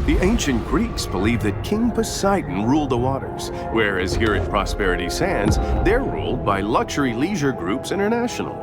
The ancient Greeks believed that King Poseidon ruled the waters, whereas here at Prosperity Sands, they're ruled by Luxury Leisure Groups International.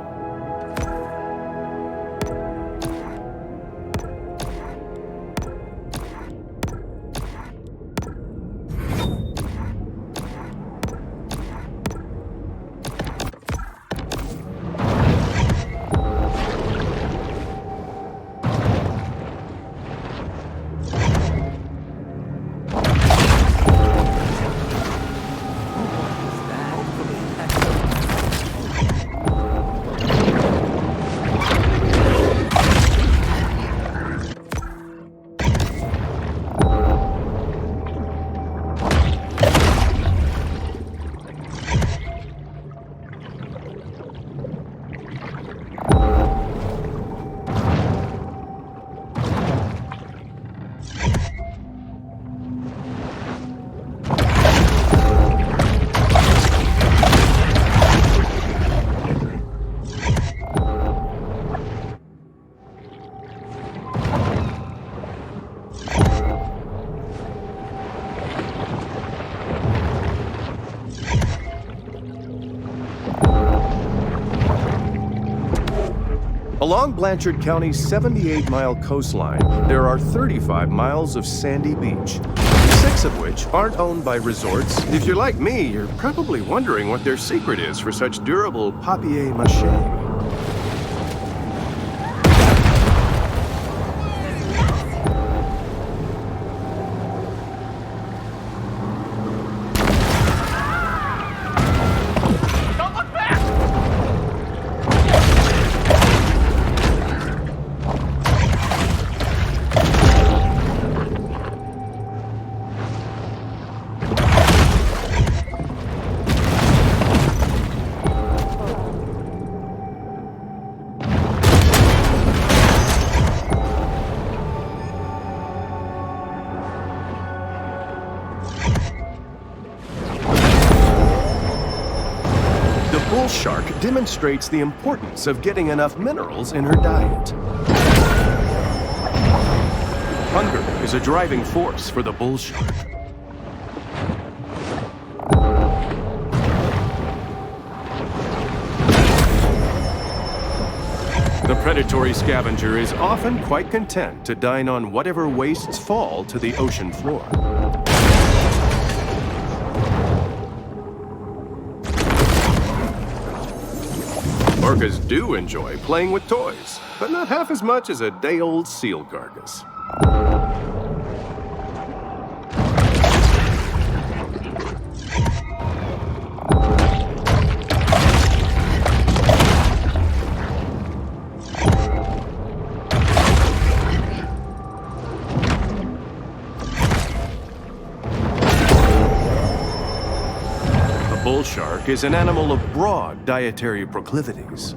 Along Blanchard County's 78-mile coastline, there are 35 miles of sandy beach, 6 of which aren't owned by resorts. If you're like me, you're probably wondering what their secret is for such durable papier-mâché. Bull shark demonstrates the importance of getting enough minerals in her diet. Hunger is a driving force for the bull shark. The predatory scavenger is often quite content to dine on whatever wastes fall to the ocean floor. Orcas do enjoy playing with toys, but not half as much as a day-old seal carcass. Bull shark is an animal of broad dietary proclivities.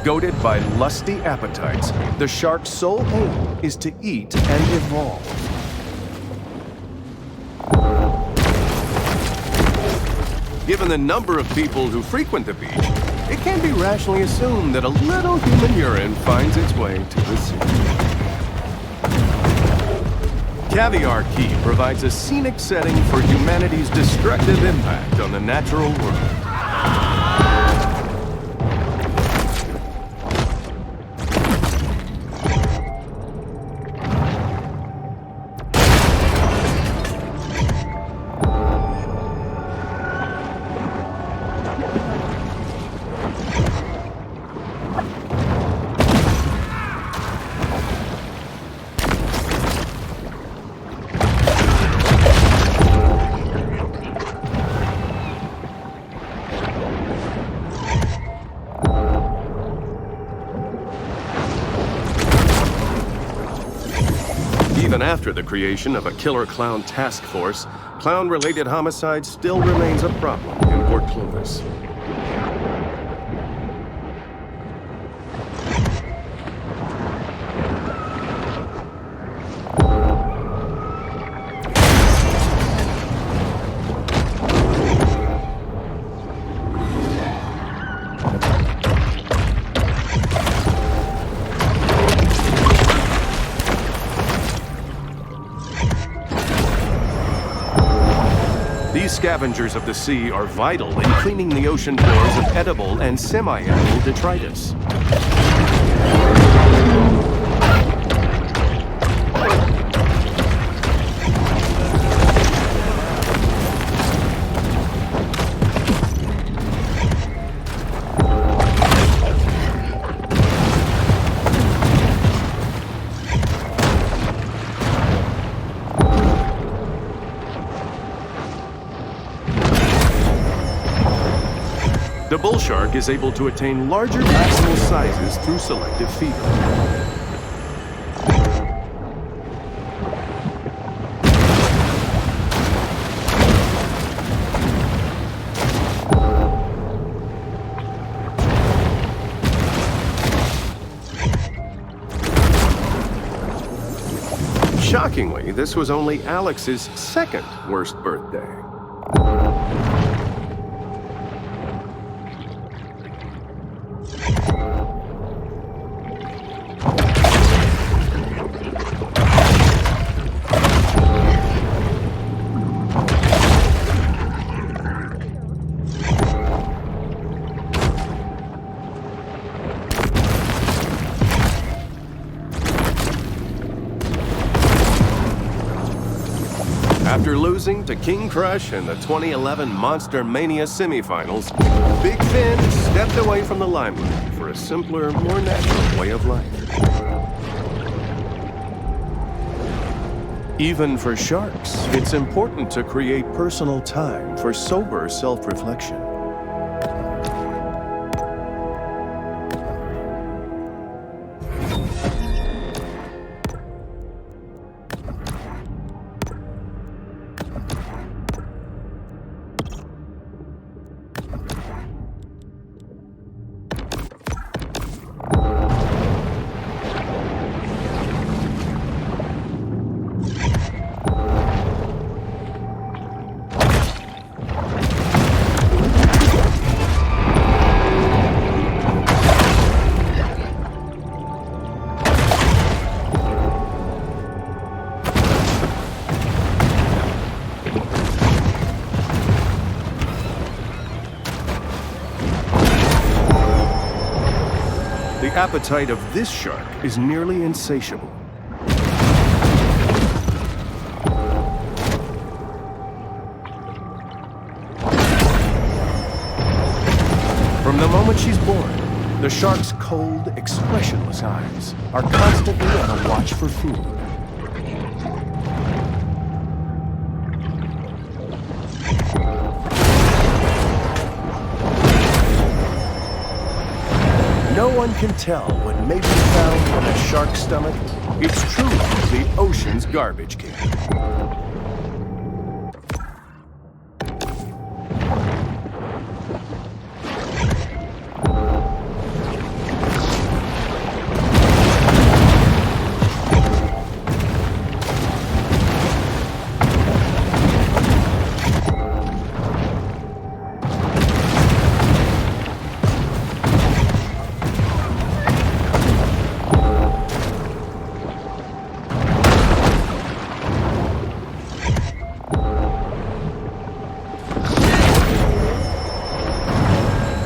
Goaded by lusty appetites, the shark's sole aim is to eat and evolve. Given the number of people who frequent the beach, it can be rationally assumed that a little human urine finds its way to the sea. Caviar Key provides a scenic setting for humanity's destructive impact on the natural world. after the creation of a killer clown task force, clown-related homicide still remains a problem in Port Clovis. These scavengers of the sea are vital in cleaning the ocean floors of edible and semi-edible detritus. The bull shark is able to attain larger maximal sizes through selective feeding. Shockingly, this was only Alex's second worst birthday. After losing to King Crush in the 2011 Monster Mania semifinals, Big Finn stepped away from the limelight for a simpler, more natural way of life. Even for sharks, it's important to create personal time for sober self-reflection. The appetite of this shark is nearly insatiable. From the moment she's born, the shark's cold, expressionless eyes are constantly on a watch for food. No one can tell what may be found in a shark's stomach. It's truly the ocean's garbage can.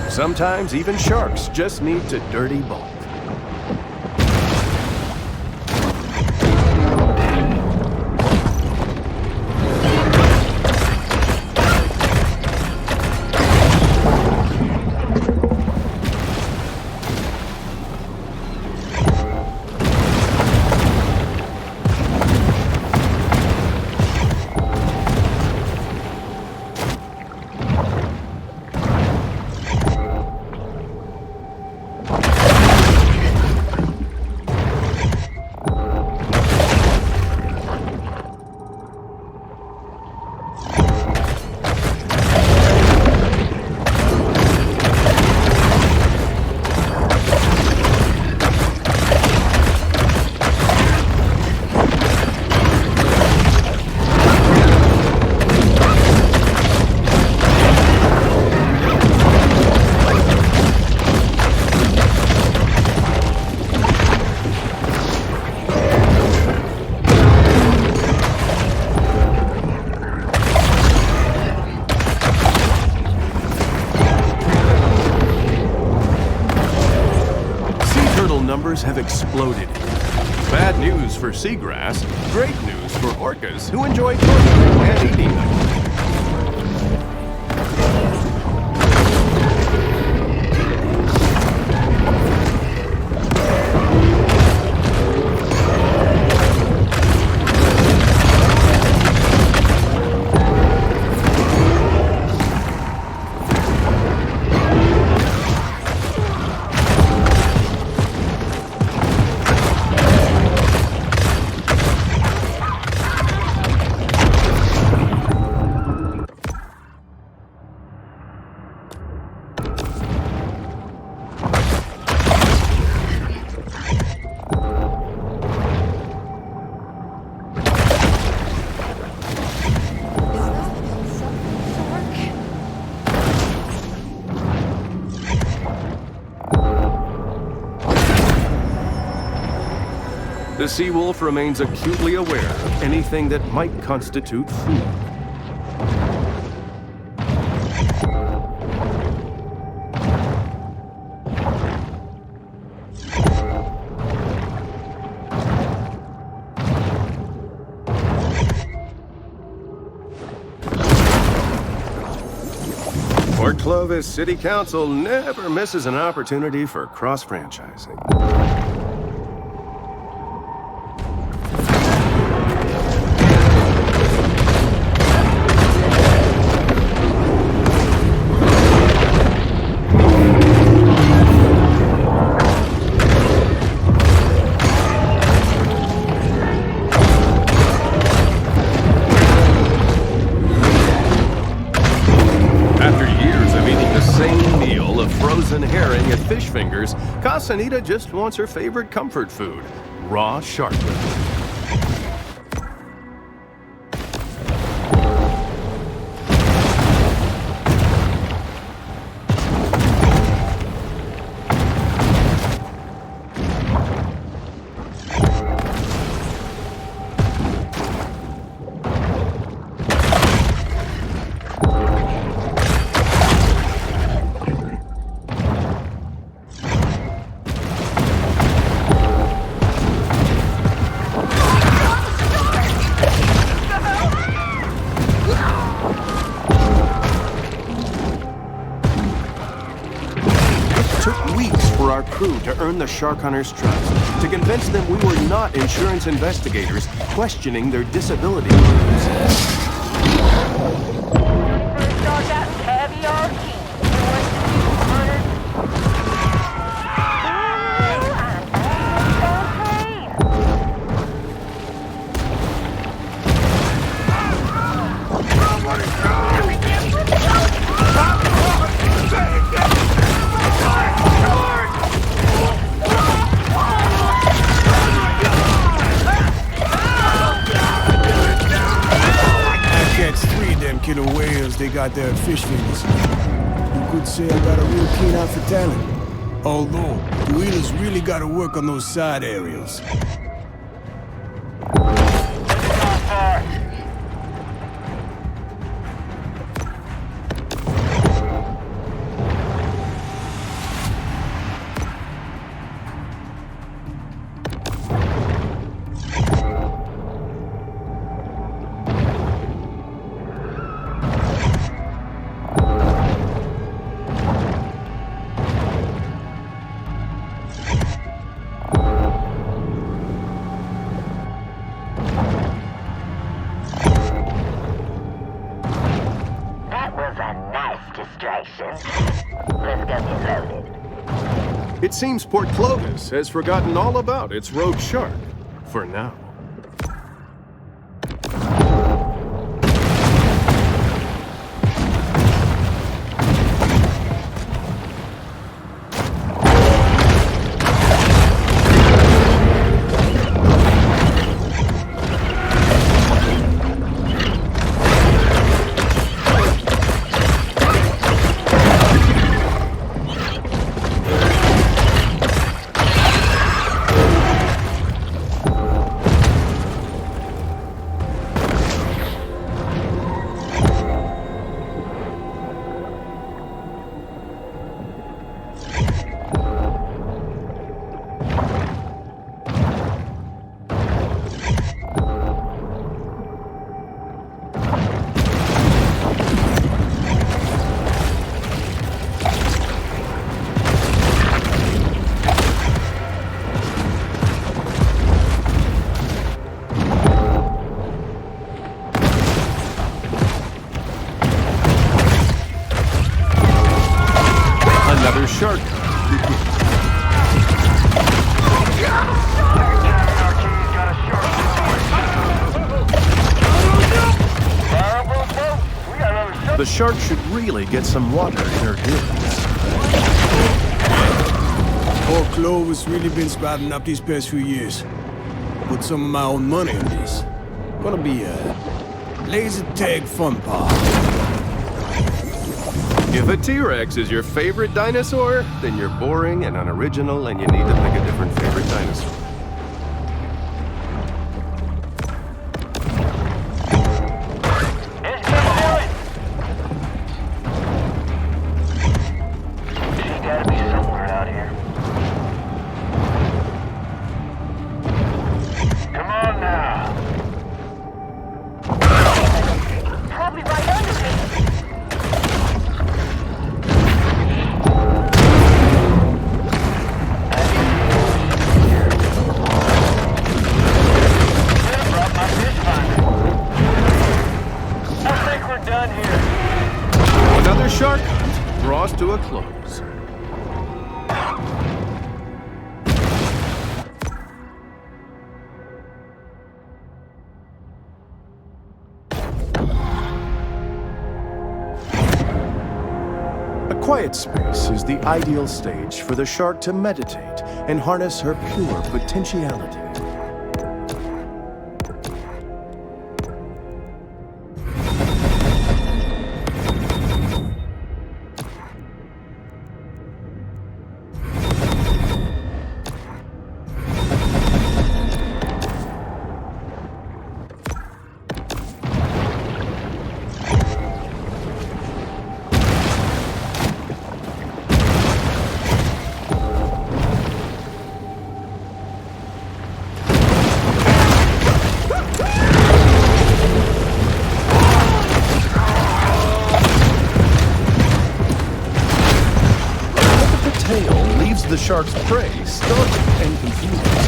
Sometimes even sharks just need to dirty bulk. numbers have exploded. Bad news for seagrass, great news for orcas who enjoy torturing and eating them. The sea wolf remains acutely aware of anything that might constitute food. Port Clovis City Council never misses an opportunity for cross-franchising. Herring and fish fingers, Casanita just wants her favorite comfort food, raw shark liver. Our crew to earn the shark hunters' trust, to convince them we were not insurance investigators questioning their disability claims. Killer whales they got there at fish fingers. You could say I got a real keen eye for talent. Although, the wheelers really got to work on those side areas. Let's go get loaded. It seems Port Clovis has forgotten all about its rogue shark, for now. The shark should really get some water in her gills. Poor Clovis really been sprouting up these past few years. Put some of my own money in this. Gonna be a laser tag fun park. If a T-Rex is your favorite dinosaur, then you're boring and unoriginal and you need to pick a different favorite dinosaur. Another shark hunt draws to a close. A quiet space is the ideal stage for the shark to meditate and harness her pure potentiality. The shark's prey stunned and confused.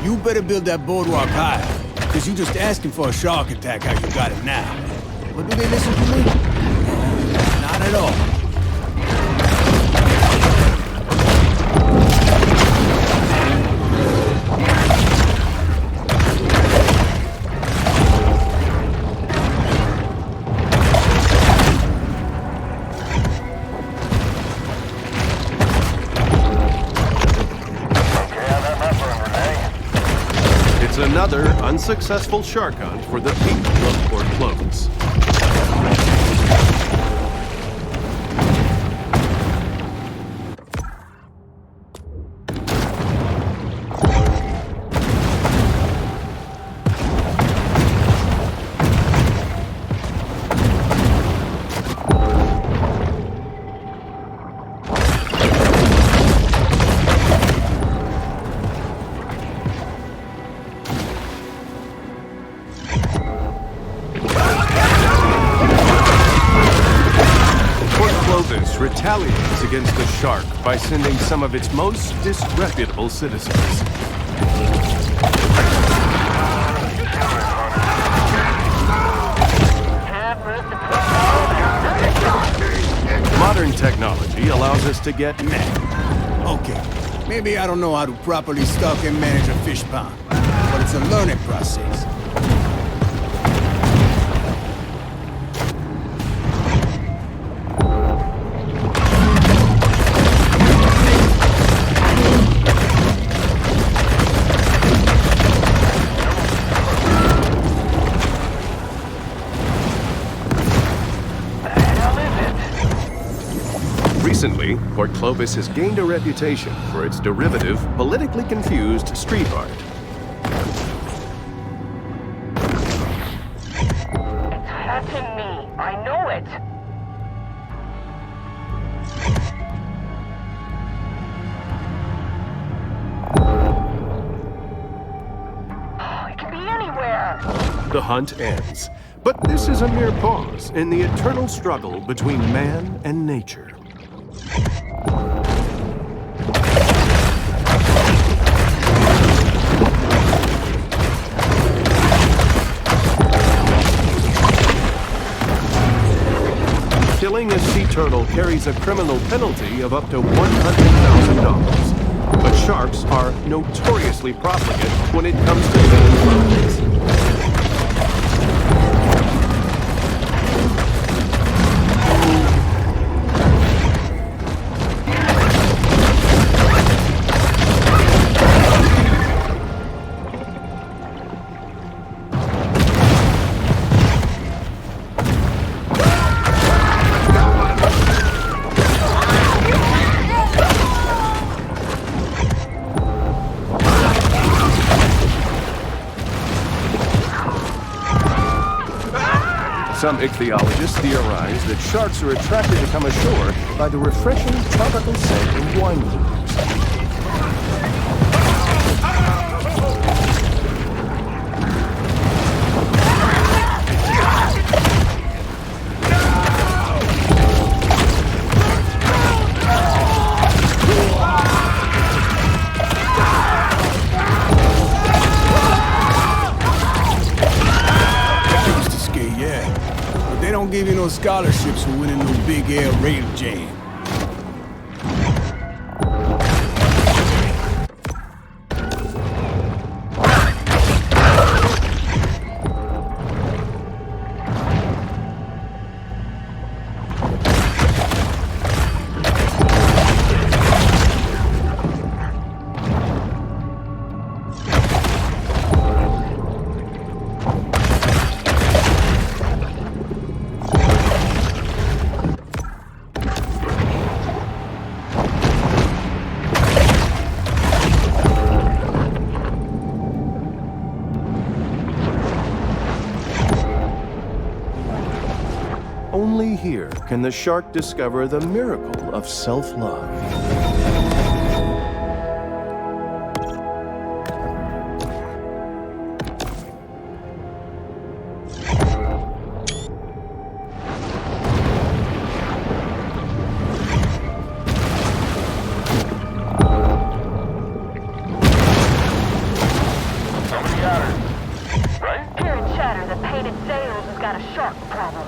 You better build that boardwalk higher, because you just asking for a shark attack how you got it now. But do they listen to me? Not at all. Another unsuccessful shark hunt for the people of Port Clovis. Retaliates against the shark by sending some of its most disreputable citizens. Modern technology allows us to get mad. Okay, maybe I don't know how to properly stock and manage a fish pond, but it's a learning process. Hell Recently, Port Clovis has gained a reputation for its derivative, politically confused street art. It's haunting me. I know it. Oh, it can be anywhere. The hunt ends. But this is a mere pause in the eternal struggle between man and nature. Killing a sea turtle carries a criminal penalty of up to $100,000. But sharks are notoriously profligate when it comes to killing birds. Some ichthyologists theorize that sharks are attracted to come ashore by the refreshing tropical scent of wine coolers. They don't give you no scholarships for winning no big air rail jam. Only here can the shark discover the miracle of self-love. Somebody got her. Right? Here in Chatter, the painted sails has got a shark problem.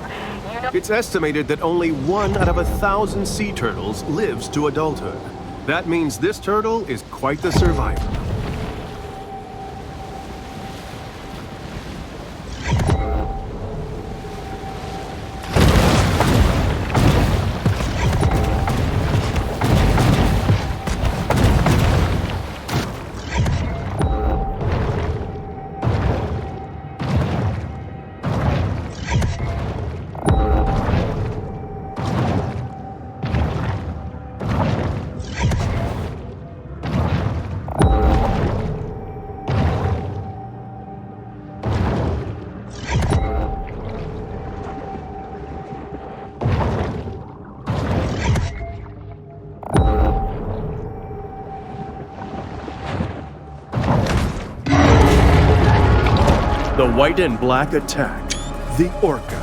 You know. It's estimated that only 1 out of 1,000 sea turtles lives to adulthood. That means this turtle is quite the survivor. The white and black attack, the orca.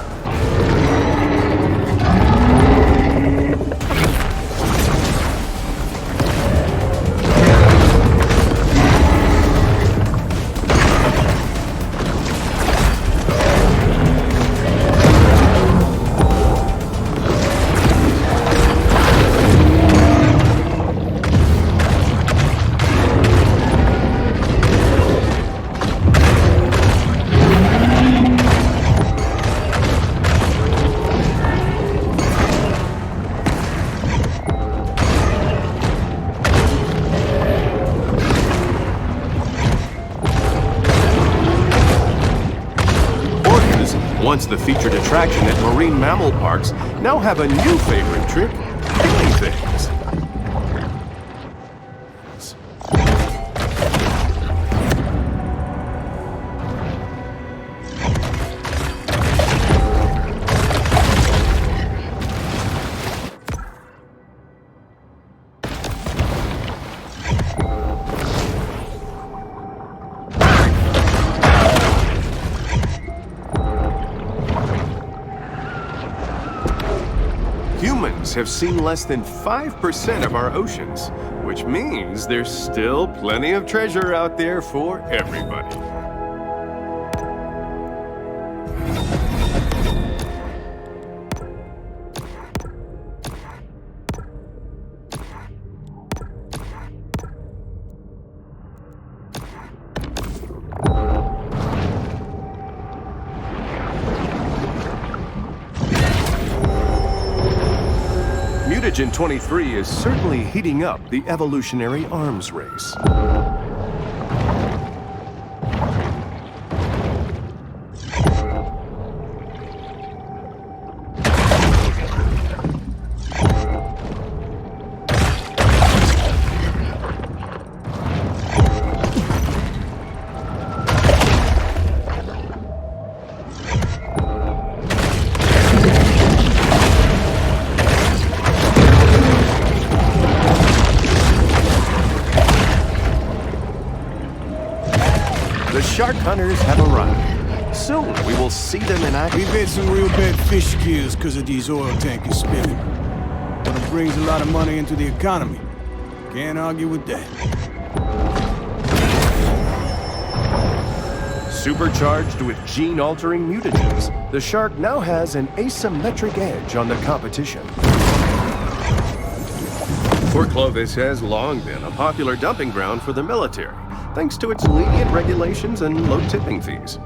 Once the featured attraction at marine mammal parks, now have a new favorite trick, killing things. Humans have seen less than 5% of our oceans, which means there's still plenty of treasure out there for everybody. Mutagen 23 is certainly heating up the evolutionary arms race. The shark hunters have arrived. Soon we will see them in action. We've had some real bad fish kills because of these oil tankers spinning. But it brings a lot of money into the economy. Can't argue with that. Supercharged with gene-altering mutagens, the shark now has an asymmetric edge on the competition. Port Clovis has long been a popular dumping ground for the military, thanks to its lenient regulations and low tipping fees.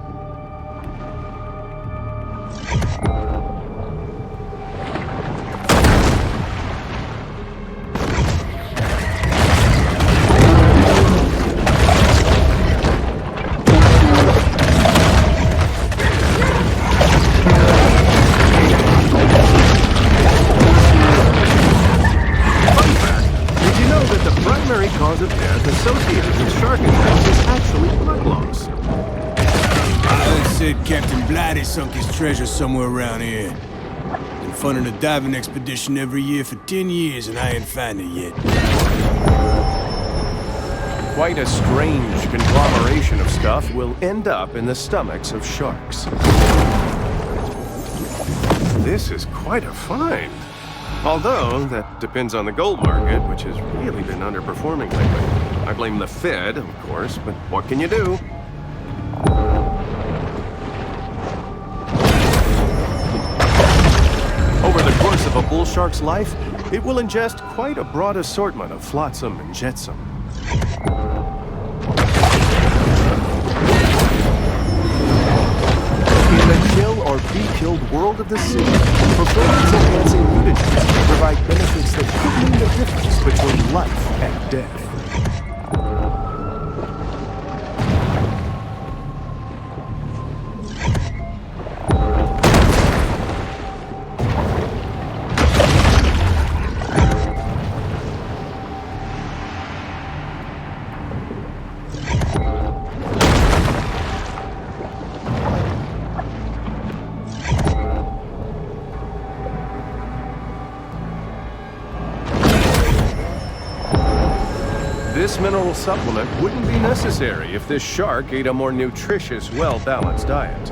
Cause of death associated with shark attacks is actually blood loss. I said Captain Blighty sunk his treasure somewhere around here. Been funding a diving expedition every year for 10 years and I ain't found it yet. Quite a strange conglomeration of stuff will end up in the stomachs of sharks. This is quite a find. Although, that depends on the gold market, which has really been underperforming lately. I blame the Fed, of course, but what can you do? Over the course of a bull shark's life, it will ingest quite a broad assortment of flotsam and jetsam. In the kill or be killed world of the sea, performance-enhancing mutagens provide benefits that could mean the difference between life and death. This mineral supplement wouldn't be necessary if this shark ate a more nutritious, well-balanced diet.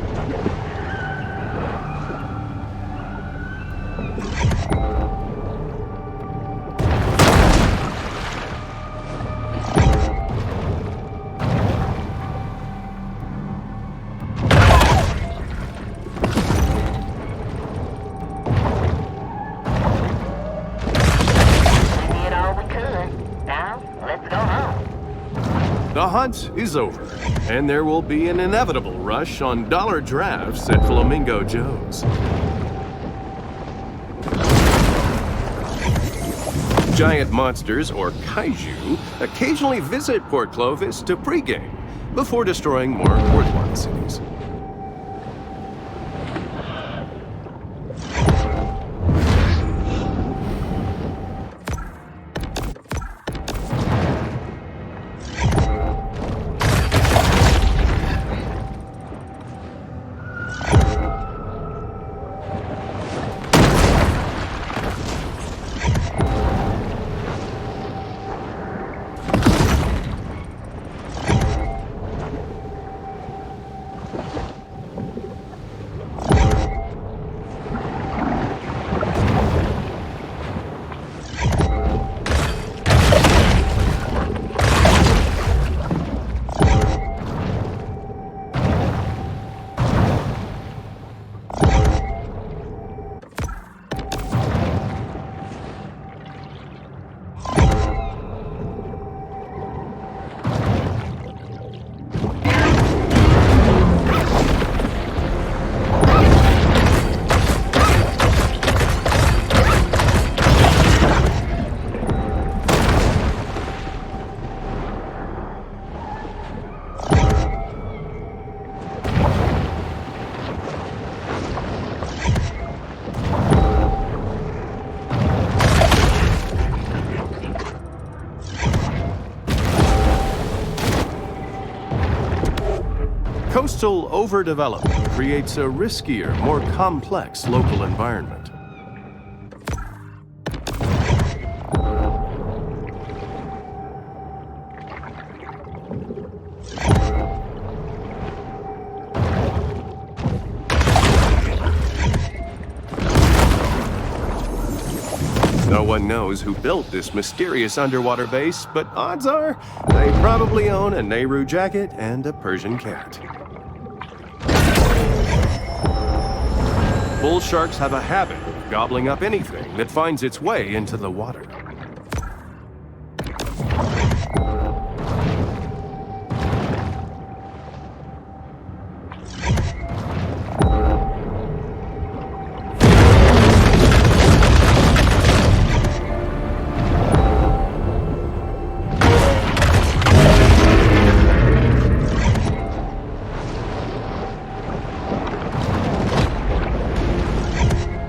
The hunt is over, and there will be an inevitable rush on dollar drafts at Flamingo Joe's. Giant monsters, or kaiju, occasionally visit Port Clovis to pregame before destroying more worthwhile cities. Coastal overdevelopment creates a riskier, more complex local environment. No one knows who built this mysterious underwater base, but odds are they probably own a Nehru jacket and a Persian cat. Bull sharks have a habit of gobbling up anything that finds its way into the water.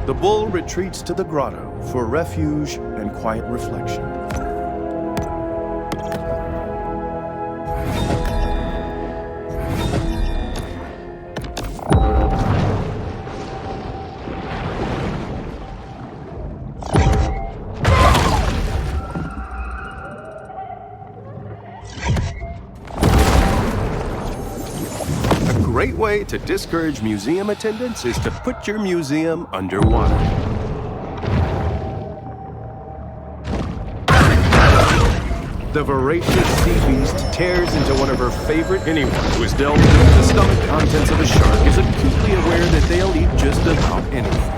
The bull retreats to the grotto for refuge and quiet reflection. A great way to discourage museum attendance is to put your museum underwater. The voracious sea beast tears into one of her favorite. Anyone who has delved into the stomach contents of a shark is acutely aware that they'll eat just about anything.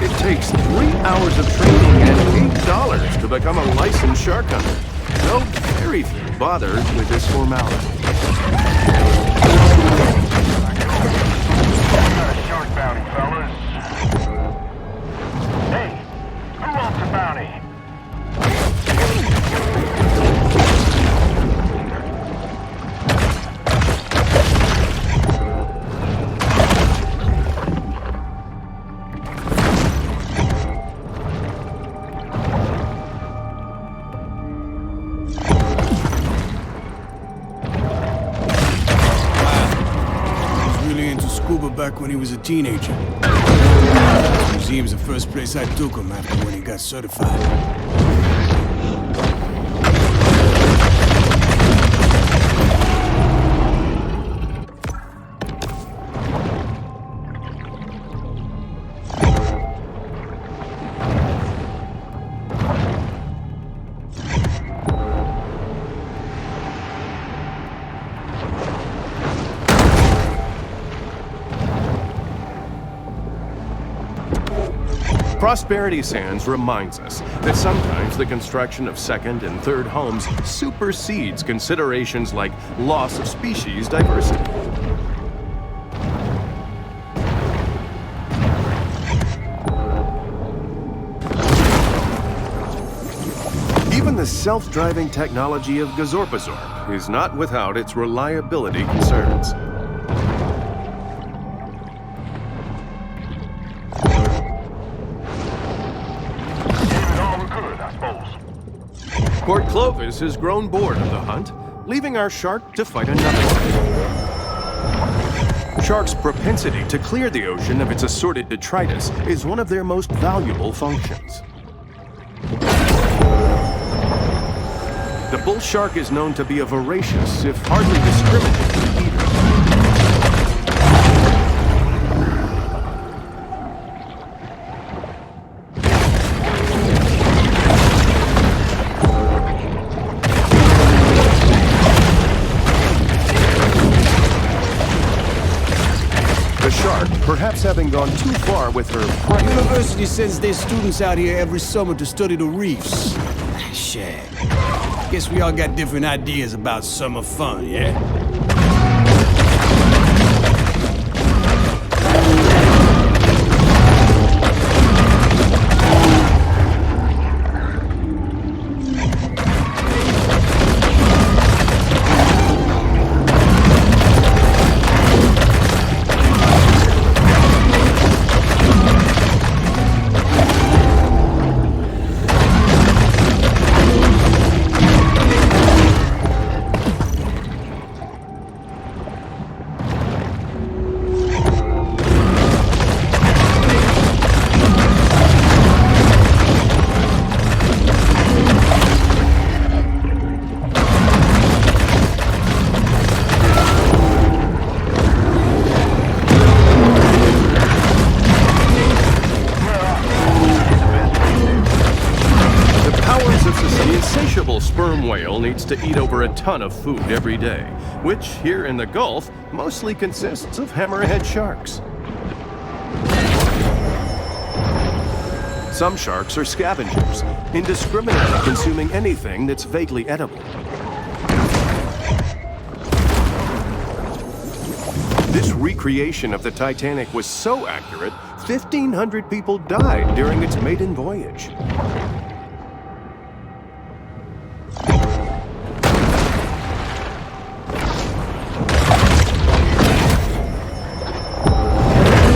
It takes 3 hours of training and $8 to become a licensed shark hunter. Though very few bother with this formality. Shark bounty, fellas. Hey, who wants a bounty? Scuba back when he was a teenager. Museum's the first place I took him after when he got certified. Prosperity Sands reminds us that sometimes the construction of second and third homes supersedes considerations like loss of species diversity. Even the self-driving technology of Gazorpazorp is not without its reliability concerns. Port Clovis has grown bored of the hunt, leaving our shark to fight another one. Sharks' propensity to clear the ocean of its assorted detritus is one of their most valuable functions. The bull shark is known to be a voracious, if hardly discriminating, eater. The shark, perhaps having gone too far with her The university sends their students out here every summer to study the reefs. Shit. Guess we all got different ideas about summer fun, yeah? whale needs to eat over a ton of food every day, which here in the Gulf mostly consists of hammerhead sharks. Some sharks are scavengers, indiscriminately consuming anything that's vaguely edible. This recreation of the Titanic was so accurate, 1,500 people died during its maiden voyage.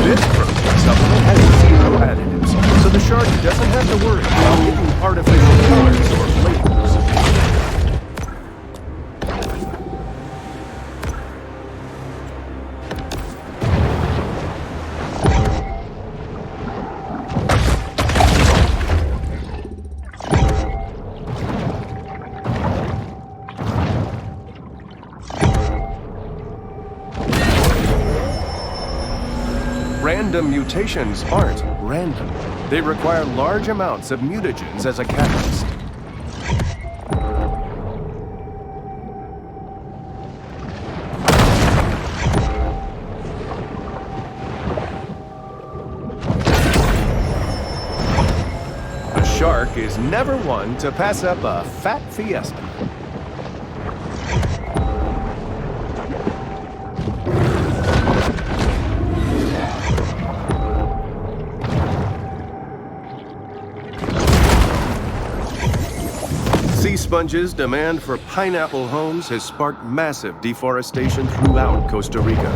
This protein supplement has 0 additives, so the shark doesn't have to worry about getting artificial colors or flavors. Random mutations aren't random. They require large amounts of mutagens as a catalyst. A shark is never one to pass up a fat fiesta. Sea sponges' demand for pineapple homes has sparked massive deforestation throughout Costa Rica.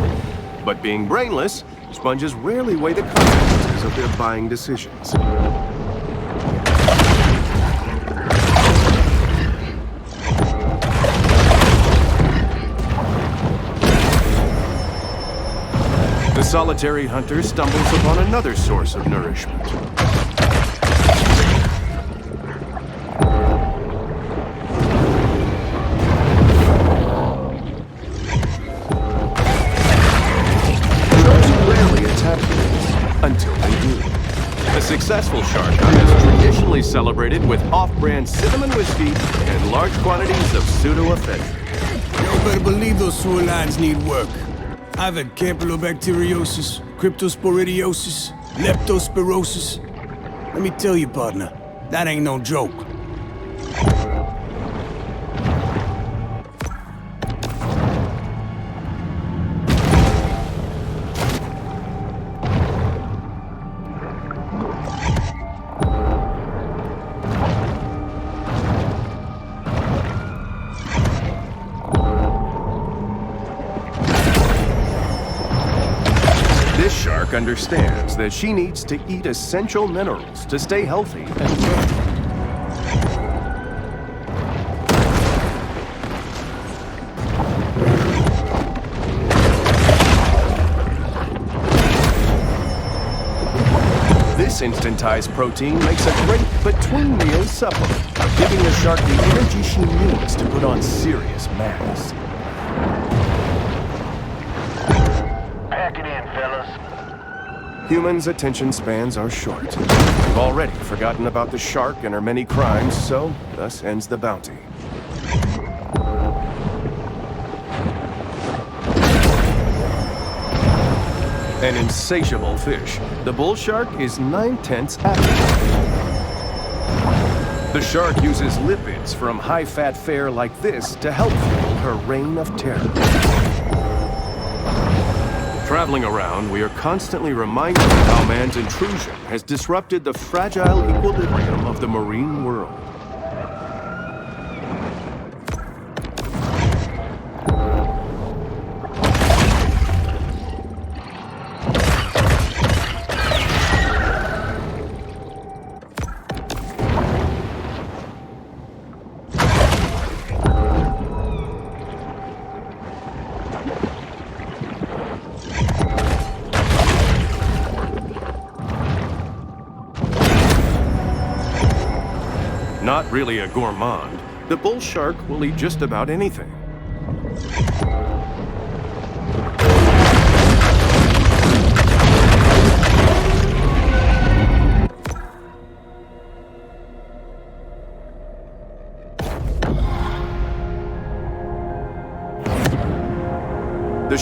But being brainless, sponges rarely weigh the consequences of their buying decisions. The solitary hunter stumbles upon another source of nourishment. Until they do. A successful shark hunt is traditionally celebrated with off-brand cinnamon whiskey and large quantities of pseudoephedrine. You better believe those sewer lines need work. I've had campylobacteriosis, cryptosporidiosis, leptospirosis. Let me tell you, partner, that ain't no joke. This shark understands that she needs to eat essential minerals to stay healthy and grow. This instantized protein makes a great between-meal supplement, giving the shark the energy she needs to put on serious mass. Pack it in, fellas. Humans' attention spans are short. We've already forgotten about the shark and her many crimes, so thus ends the bounty. An insatiable fish, the bull shark is 9/10 appetite. The shark uses lipids from high-fat fare like this to help fuel her reign of terror. Traveling around, we are constantly reminded of how man's intrusion has disrupted the fragile equilibrium of the marine world. Not really a gourmand, the bull shark will eat just about anything.